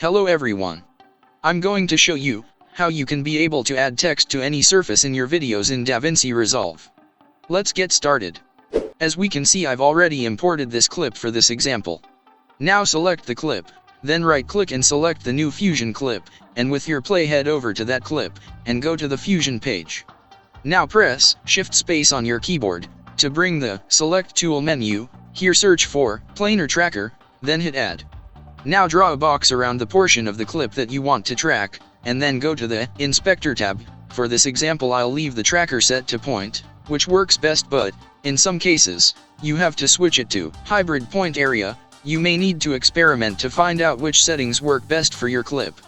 Hello everyone. I'm going to show you how you can be able to add text to any surface in your videos in DaVinci Resolve. Let's get started. As we can see, I've already imported this clip for this example. Now select the clip, then right-click and select the new Fusion clip, and with your play head over to that clip, and go to the Fusion page. Now press Shift-Space on your keyboard to bring the Select Tool menu. Here search for Planar Tracker, then hit Add. Now draw a box around the portion of the clip that you want to track, and then go to the Inspector tab. For this example, I'll leave the tracker set to point, which works best, but in some cases, you have to switch it to Hybrid Point Area. You may need to experiment to find out which settings work best for your clip.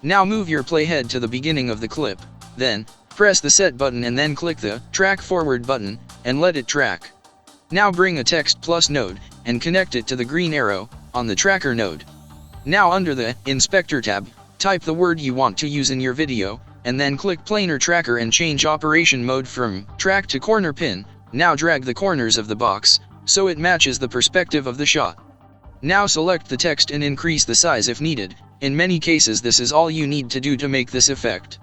Now move your playhead to the beginning of the clip, then press the Set button and then click the Track Forward button, and let it track. Now bring a Text Plus node, and connect it to the green arrow on the tracker node. Now under the Inspector tab, type the word you want to use in your video, and then click Planar Tracker and change operation mode from Track to Corner Pin. Now drag the corners of the box, so it matches the perspective of the shot. Now select the text and increase the size if needed. In many cases this is all you need to do to make this effect.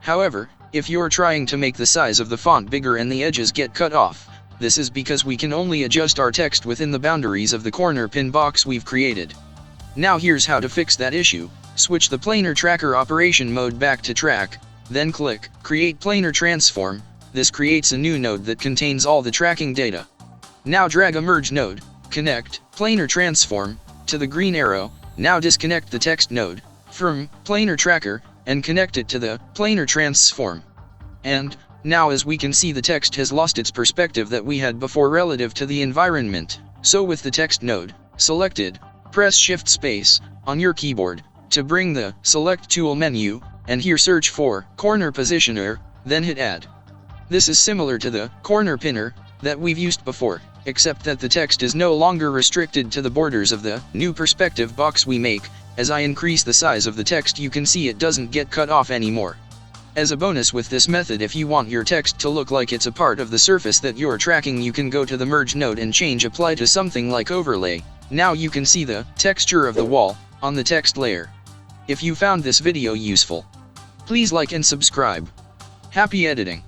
However, if you're trying to make the size of the font bigger and the edges get cut off, this is because we can only adjust our text within the boundaries of the corner pin box we've created. Now here's how to fix that issue. Switch the Planar Tracker operation mode back to Track, then click Create Planar Transform. This creates a new node that contains all the tracking data. Now drag a Merge node, connect Planar Transform to the green arrow. Now disconnect the text node from Planar Tracker and connect it to the Planar Transform. And now as we can see, the text has lost its perspective that we had before relative to the environment. So with the text node selected, press Shift-Space on your keyboard to bring the Select Tool menu, and here search for Corner Positioner, then hit Add. This is similar to the Corner Pinner that we've used before, except that the text is no longer restricted to the borders of the new perspective box we make. As I increase the size of the text, you can see it doesn't get cut off anymore. As a bonus with this method, if you want your text to look like it's a part of the surface that you're tracking, you can go to the Merge node and change Apply to something like Overlay. Now you can see the texture of the wall on the text layer. If you found this video useful, please like and subscribe. Happy editing!